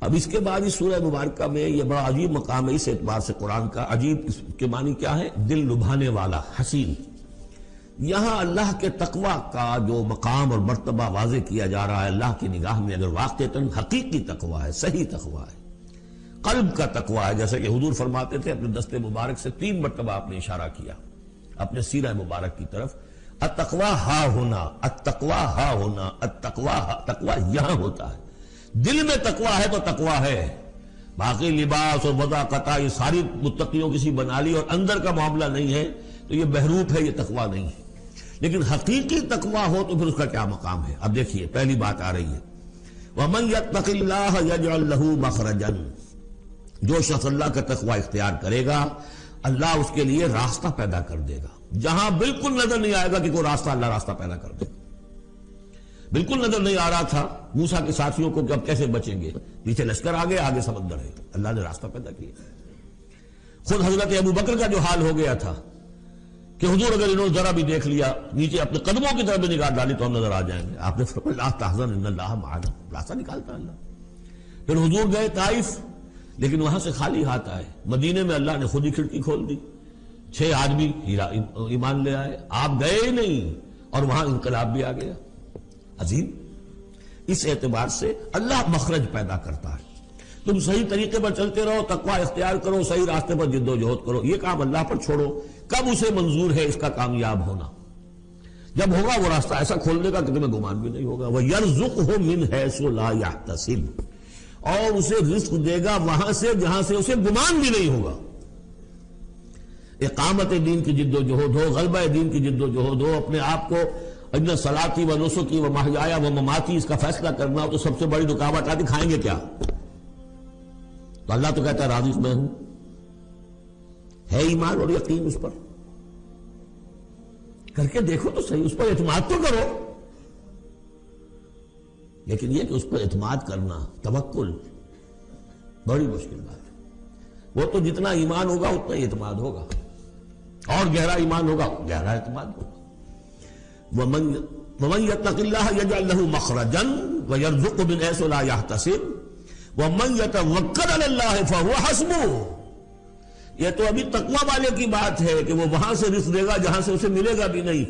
اب اس کے بعد اس سورہ مبارکہ میں یہ بڑا عجیب مقام ہے اس اعتبار سے قرآن کا. عجیب اس کے معنی کیا ہے؟ دل لبھانے والا، حسین. یہاں اللہ کے تقوی کا جو مقام اور مرتبہ واضح کیا جا رہا ہے اللہ کی نگاہ میں، اگر واقعتاً حقیقی تقوی ہے، صحیح تقوی ہے، قلب کا تقوی ہے، جیسے کہ حضور فرماتے تھے اپنے دست مبارک سے 3 مرتبہ آپ نے اشارہ کیا اپنے سیرہ مبارک کی طرف، التقوی ہا ہونا، التقوی ہا ہونا، تقوی یہاں ہوتا ہے. دل میں تقوی ہے تو تقوی ہے، باقی لباس اور وضاقت یہ ساری متقیوں کسی بنا لی اور اندر کا معاملہ نہیں ہے تو یہ بہروپ ہے، یہ تقوی نہیں ہے. لیکن حقیقی تقوی ہو تو پھر اس کا کیا مقام ہے؟ اب دیکھیے پہلی بات آ رہی ہے، وَمَن يَتَّقِ اللَّهَ يَجْعَلْ لَهُ مَخْرَجًا، جو شخص اللہ کا تقوی اختیار کرے گا اللہ اس کے لیے راستہ پیدا کر دے گا. جہاں بالکل نظر نہیں آئے گا کہ کوئی راستہ، اللہ راستہ پیدا کر دے گا. بالکل نظر نہیں آ رہا تھا موسیٰ کے ساتھیوں کو کہ اب کیسے بچیں گے، پیچھے لشکر آگے، آگے سمندر ہے، اللہ نے راستہ پیدا کیا. خود حضرت ابو بکر کا جو حال ہو گیا تھا کہ حضور اگر انہوں نے ذرا بھی دیکھ لیا نیچے اپنے قدموں کی طرف بھی نگاہ ڈالی تو ہم نظر آ جائیں گے، آپ نے فرمایا لا تحزن ان اللہ معنا، راستہ نکالتا اللہ. پھر حضور گئے طائف، لیکن وہاں سے خالی ہاتھ آئے. مدینے میں اللہ نے خود ہی کھڑکی کھول دی، 6 آدمی ایمان لے آئے. آپ گئے ہی نہیں اور وہاں انقلاب بھی آ گیا. عظیم. اس اعتبار سے اللہ مخرج پیدا کرتا ہے. تم صحیح طریقے پر چلتے رہو، تقوی اختیار کرو، صحیح راستے پر جد و جہد کرو، یہ کام اللہ پر چھوڑو. کب اسے منظور ہے اس کا کامیاب ہونا؟ جب ہوگا وہ راستہ ایسا کھول دے گا کہ تمہیں گمان بھی نہیں ہوگا. وَيَرْزُقْهُ مِنْ حَيْثُ لَا يَحْتَسِبُ، اور اسے رزق دے گا وہاں سے جہاں سے اسے گمان بھی نہیں ہوگا. اقامت دین کی جد و جہد ہو، غلبہ دین کی جد و جہد ہو، اپنے آپ کو ان صلاتی و نسکی و محیایا و مماتی اس کا فیصلہ کرنا ہو تو سب سے بڑی رکاوٹ آتی کھائیں گے کیا؟ تو اللہ تو کہتا ہے راضی میں ہوں. ہے ایمان اور یقین اس پر؟ کر کے دیکھو تو صحیح، اس پر اعتماد تو کرو. لیکن یہ کہ اس پر اعتماد کرنا، توکل، بڑی مشکل بات ہے. وہ تو جتنا ایمان ہوگا اتنا ہی اعتماد ہوگا، اور گہرا ایمان ہوگا گہرا اعتماد ہوگا. وَمَن يَتَّقِ اللَّهَ يَجْعَلْ لَهُ مَخْرَجًا وَيَرْزُقْهُ مِنْ حَيْثُ لَا يَحْتَسِبُ وَمَن يَتَوَكَّلْ عَلَى اللَّهِ فَهُوَ حَسْبُهُ. یہ تو ابھی تقوی والے کی بات ہے کہ وہ وہاں سے رزق دے گا جہاں سے اسے ملے گا بھی نہیں،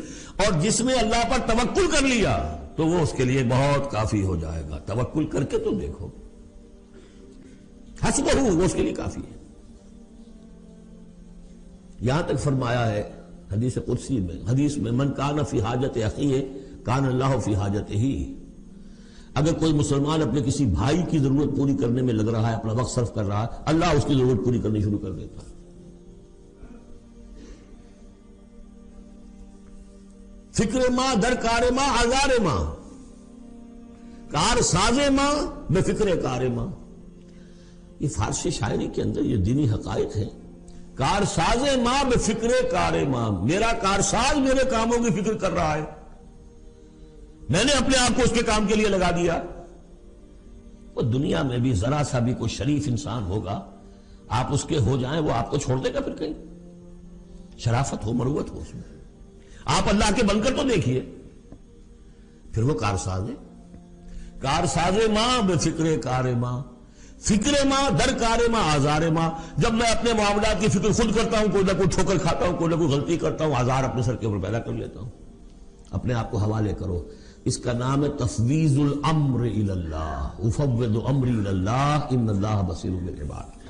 اور جس نے اللہ پر توکل کر لیا تو وہ اس کے لیے بہت کافی ہو جائے گا. توکل کر کے تو دیکھو، حسبہ وہ اس کے لیے کافی ہے. یہاں تک فرمایا ہے حدیث قدسی میں، حدیث میں من کان فی حاجت اخیہ کان اللہ فی حاجتہ. اگر کوئی مسلمان اپنے کسی بھائی کی ضرورت پوری کرنے میں لگ رہا ہے، اپنا وقت صرف کر رہا ہے، اللہ اس کی ضرورت پوری کرنی شروع کر دیتا ہے. فکر ماں در کار ماں آزار ماں، کار ساز ماں بے فکر کار ماں. یہ فارسی شاعری کے اندر یہ دینی حقائق ہیں. کار ساز ماں بے فکر کار ماں، میرا کار ساز میرے کاموں کی فکر کر رہا ہے، میں نے اپنے آپ کو اس کے کام کے لیے لگا دیا. وہ دنیا میں بھی ذرا سا بھی کوئی شریف انسان ہوگا، آپ اس کے ہو جائیں وہ آپ کو چھوڑ دے گا پھر کہیں؟ شرافت ہو، مروت ہو اس میں. آپ اللہ کے بن کر تو دیکھیے، پھر وہ کارساز ہے. کارساز ماں بے فکر کار ماں، فکر ماں در کار ماں آزار ماں. جب میں اپنے معاملات کی فکر خود کرتا ہوں، کوئی نہ کوئی ٹھوکر کھاتا ہوں، کوئی نہ کوئی غلطی کرتا ہوں، آزار اپنے سر کے اوپر پیدا کر لیتا ہوں. اپنے آپ کو حوالے کرو. اس کا نام ہے تفویض الامر الی اللہ. افوض امری الی اللہ ان اللہ بصیر بالعباد.